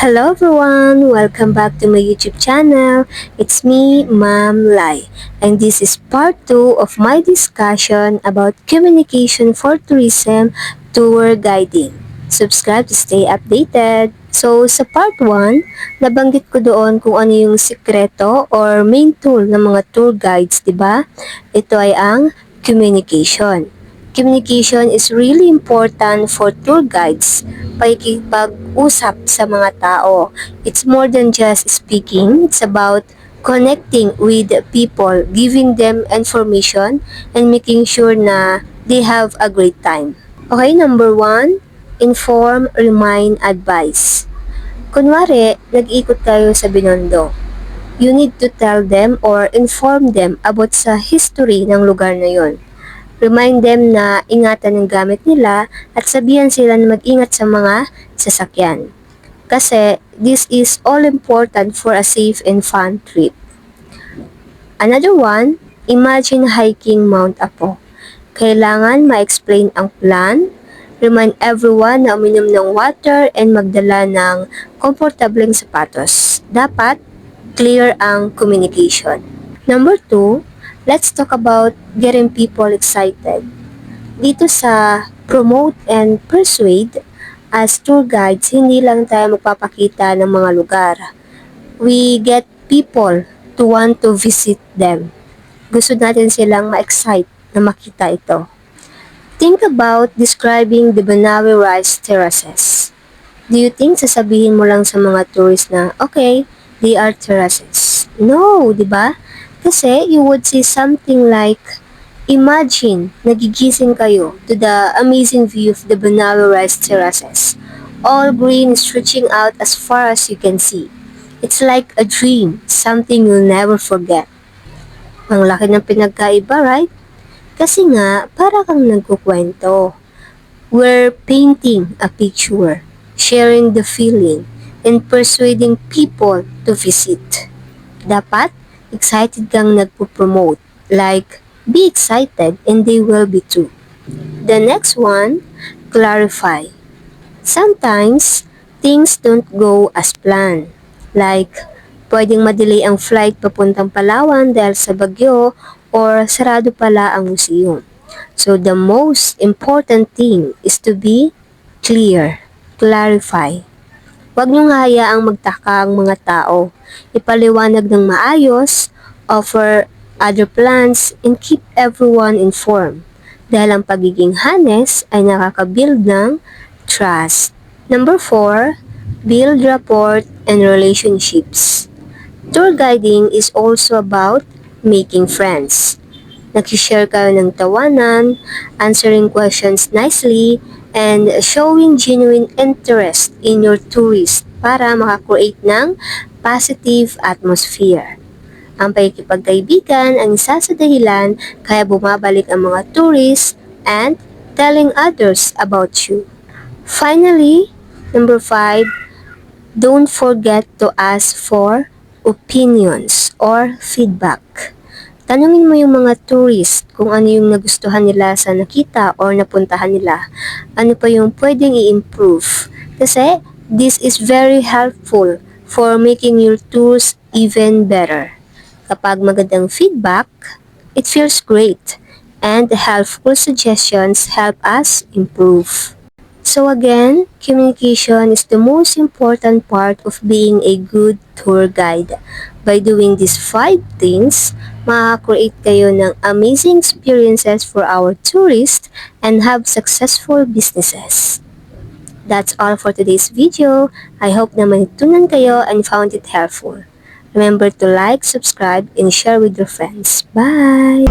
Hello everyone! Welcome back to my YouTube channel. It's me, Ma'am Lai, and this is part 2 of my discussion about communication for tourism tour guiding. Subscribe to stay updated. So, sa part 1, nabanggit ko doon kung ano yung sikreto or main tool ng mga tour guides, di ba? Ito ay ang communication. Communication is really important for tour guides. Pakikipag-usap sa mga tao. It's more than just speaking. It's about connecting with people, giving them information, and making sure na they have a great time. Okay, number 1, inform, remind, advise. Kunwari, nag-ikot kayo sa Binondo. You need to tell them or inform them about sa history ng lugar na yon. Remind them na ingatan ang gamit nila at sabihan sila na mag-ingat sa mga sasakyan. Kasi this is all important for a safe and fun trip. Another one, imagine hiking Mount Apo. Kailangan ma-explain ang plan, remind everyone na uminom ng water and magdala ng komportableng sapatos. Dapat clear ang communication. Number 2, let's talk about getting people excited. Dito sa promote and persuade, as tour guides, hindi lang tayo magpapakita ng mga lugar. We get people to want to visit them. Gusto natin silang ma-excite na makita ito. Think about describing the Banawe Rice Terraces. Do you think sasabihin mo lang sa mga tourists na, okay, they are terraces? No, di ba? Kasi you would see something like, imagine, nagigising kayo to the amazing view of the Banawe Rice Terraces. All green stretching out as far as you can see. It's like a dream, something you'll never forget. Ang laki ng pinagkaiba, right? Kasi nga, para kang nagkukwento. We're painting a picture, sharing the feeling, and persuading people to visit. Dapat, excited kang nagpo-promote. Like, be excited and they will be too. The next one, clarify. Sometimes, things don't go as planned. Like, pwedeng madelay ang flight papuntang Palawan dahil sa bagyo or sarado pala ang museum. So, the most important thing is to be clear. Clarify. Huwag niyong hayaang magtaka ang mga tao. Ipaliwanag ng maayos, offer other plans, and keep everyone informed. Dahil ang pagiging honest ay nakakabuild ng trust. Number 4, build rapport and relationships. Tour guiding is also about making friends. Nag-share kayo ng tawanan, answering questions nicely, and showing genuine interest in your tourist para makakreate ng positive atmosphere. Ang pakikipagkaibigan ang isa sa dahilan kaya bumabalik ang mga tourists and telling others about you. Finally, number 5, don't forget to ask for opinions or feedback. Tanungin mo yung mga tourist kung ano yung nagustuhan nila sa nakita or napuntahan nila. Ano pa yung pwedeng i-improve. Kasi this is very helpful for making your tours even better. Kapag magandang feedback, it feels great and helpful suggestions help us improve. So again, communication is the most important part of being a good tour guide. By doing these 5 things, makaka-create kayo ng amazing experiences for our tourists and have successful businesses. That's all for today's video. I hope na manitunan kayo and found it helpful. Remember to like, subscribe, and share with your friends. Bye!